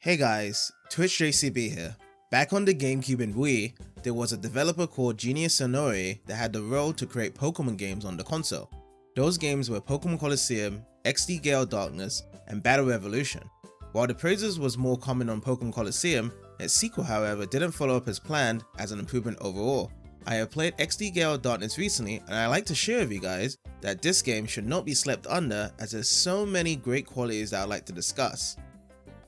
Hey guys, Twitch JCB here. Back on the GameCube and Wii, there was a developer called Genius Sonori that had the role to create Pokemon games on the console. Those games were Pokemon Colosseum, XD Gale Darkness, and Battle Revolution. While the praises was more common on Pokemon Colosseum, its sequel however didn't follow up as planned as an improvement overall. I have played XD Gale Darkness recently and I like to share with you guys that this game should not be slept under as there's so many great qualities that I'd like to discuss.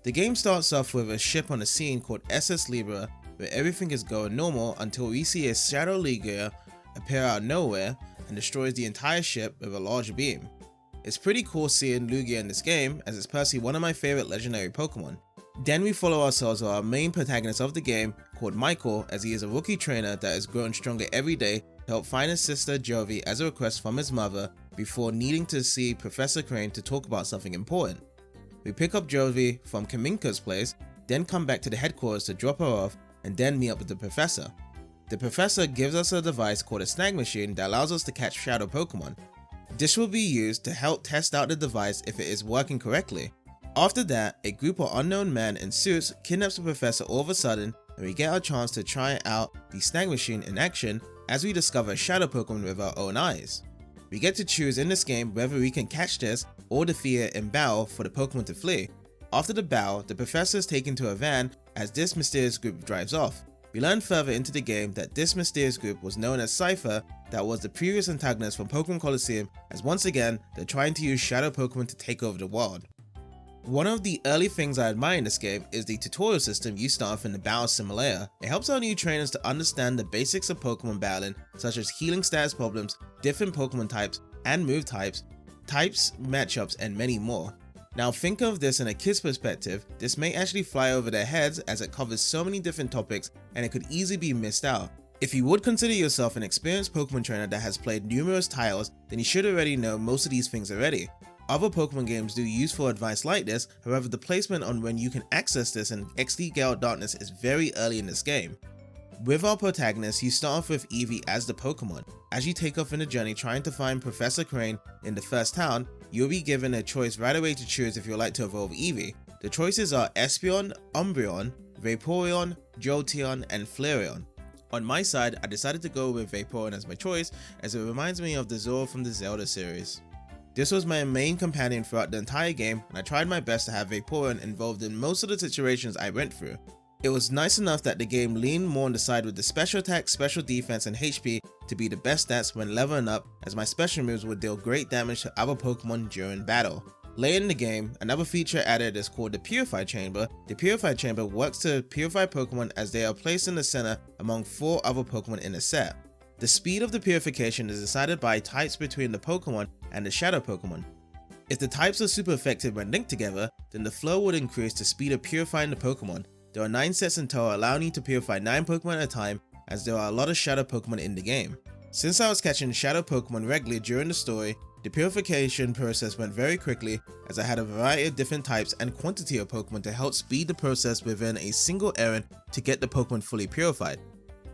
The game starts off with a ship on a scene called SS Libra where everything is going normal until we see a Shadow Lugia appear out of nowhere and destroys the entire ship with a large beam. It's pretty cool seeing Lugia in this game as it's personally one of my favorite legendary Pokemon. Then we follow ourselves with our main protagonist of the game called Michael, as he is a rookie trainer that has grown stronger every day to help find his sister Jovi as a request from his mother before needing to see Professor Crane to talk about something important. We pick up Jovi from Kaminka's place, then come back to the headquarters to drop her off and then meet up with the professor. The professor gives us a device called a snag machine that allows us to catch shadow Pokemon. This will be used to help test out the device if it is working correctly. After that, a group of unknown men in suits kidnaps the professor all of a sudden and we get our chance to try out the snag machine in action as we discover a shadow Pokemon with our own eyes. We get to choose in this game whether we can catch this or defeat it in battle for the Pokemon to flee. After the battle, the professor is taken to a van as this mysterious group drives off. We learn further into the game that this mysterious group was known as Cypher, that was the previous antagonist from Pokemon Colosseum, as once again they're trying to use shadow Pokemon to take over the world. One of the early things I admire in this game is the tutorial system you start off in the battle simulator. It helps our new trainers to understand the basics of Pokemon battling, such as healing status problems, different Pokemon types and move types, matchups, and many more. Now think of this in a kid's perspective, this may actually fly over their heads as it covers so many different topics and it could easily be missed out. If you would consider yourself an experienced Pokemon trainer that has played numerous titles, then you should already know most of these things already. Other Pokemon games do useful advice like this, however the placement on when you can access this in XD Gale Darkness is very early in this game. With our protagonist, you start off with Eevee as the Pokemon. As you take off in the journey trying to find Professor Crane in the first town, you'll be given a choice right away to choose if you'd like to evolve Eevee. The choices are Espeon, Umbreon, Vaporeon, Jolteon, and Flareon. On my side, I decided to go with Vaporeon as my choice as it reminds me of the Zora from the Zelda series. This was my main companion throughout the entire game and I tried my best to have Vaporeon involved in most of the situations I went through. It was nice enough that the game leaned more on the side with the special attack, special defense, and HP to be the best stats when leveling up, as my special moves would deal great damage to other Pokemon during battle. Later in the game, another feature added is called the Purify Chamber. The Purify Chamber works to purify Pokemon as they are placed in the center among 4 other Pokemon in the set. The speed of the purification is decided by types between the Pokemon and the Shadow Pokemon. If the types are super effective when linked together, then the flow would increase the speed of purifying the Pokemon. There are 9 sets in total allowing you to purify 9 Pokemon at a time, as there are a lot of Shadow Pokemon in the game. Since I was catching Shadow Pokemon regularly during the story, the purification process went very quickly as I had a variety of different types and quantity of Pokemon to help speed the process within a single errand to get the Pokemon fully purified.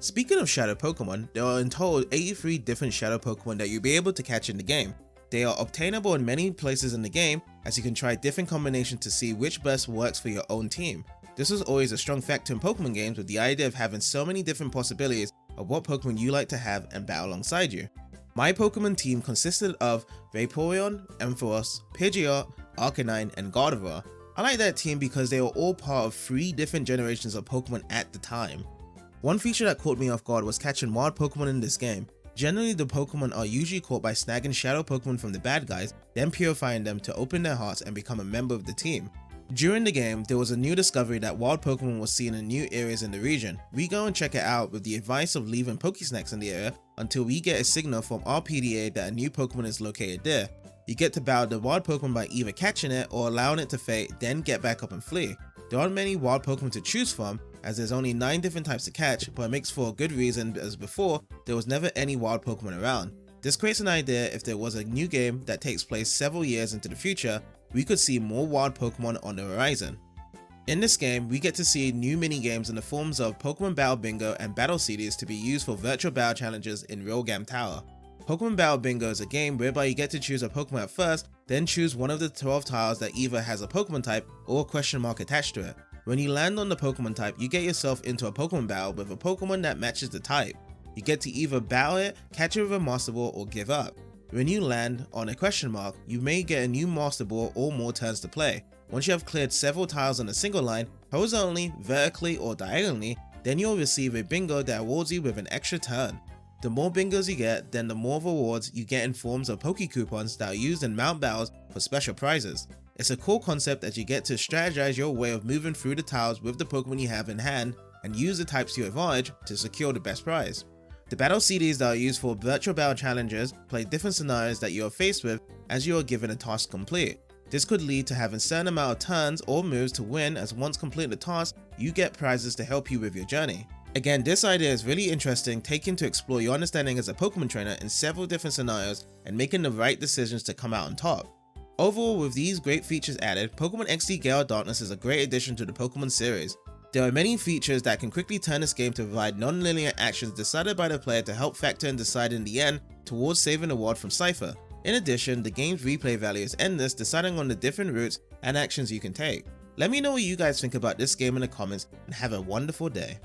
Speaking of Shadow Pokemon, there are in total 83 different Shadow Pokemon that you'll be able to catch in the game. They are obtainable in many places in the game, as you can try different combinations to see which best works for your own team. This was always a strong factor in Pokemon games, with the idea of having so many different possibilities of what Pokemon you like to have and battle alongside you. My Pokemon team consisted of Vaporeon, Ampharos, Pidgeot, Arcanine, and Gardevoir. I like that team because they were all part of 3 different generations of Pokemon at the time. One feature that caught me off guard was catching wild Pokemon in this game. Generally, the Pokemon are usually caught by snagging shadow Pokemon from the bad guys, then purifying them to open their hearts and become a member of the team. During the game, there was a new discovery that wild Pokemon was seen in new areas in the region. We go and check it out with the advice of leaving Pokesnacks in the area until we get a signal from our PDA that a new Pokemon is located there. You get to battle the wild Pokemon by either catching it or allowing it to fade, then get back up and flee. There aren't many wild Pokemon to choose from, as there's only 9 different types to catch, but it makes for a good reason as before, there was never any wild Pokemon around. This creates an idea if there was a new game that takes place several years into the future, we could see more wild Pokemon on the horizon. In this game, we get to see new mini-games in the forms of Pokemon Battle Bingo and Battle CDs to be used for virtual battle challenges in Real Game Tower. Pokemon Battle Bingo is a game whereby you get to choose a Pokemon at first, then choose one of the 12 tiles that either has a Pokemon type or a question mark attached to it. When you land on the Pokemon type, you get yourself into a Pokemon battle with a Pokemon that matches the type. You get to either battle it, catch it with a Master Ball, or give up. When you land on a question mark, you may get a new Master Ball or more turns to play. Once you have cleared several tiles on a single line, horizontally, vertically, or diagonally, then you'll receive a bingo that awards you with an extra turn. The more bingos you get, then the more rewards you get in forms of Poke Coupons that are used in mount battles for special prizes. It's a cool concept as you get to strategize your way of moving through the tiles with the Pokemon you have in hand and use the types to your advantage to secure the best prize. The battle CDs that are used for virtual battle challenges play different scenarios that you are faced with as you are given a task to complete. This could lead to having a certain amount of turns or moves to win, as once completing the task, you get prizes to help you with your journey. Again, this idea is really interesting, taking to explore your understanding as a Pokemon trainer in several different scenarios and making the right decisions to come out on top. Overall, with these great features added, Pokemon XD Gale of Darkness is a great addition to the Pokemon series. There are many features that can quickly turn this game to provide non-linear actions decided by the player to help factor and decide in the end towards saving the world from Cypher. In addition, the game's replay value is endless, deciding on the different routes and actions you can take. Let me know what you guys think about this game in the comments, and have a wonderful day.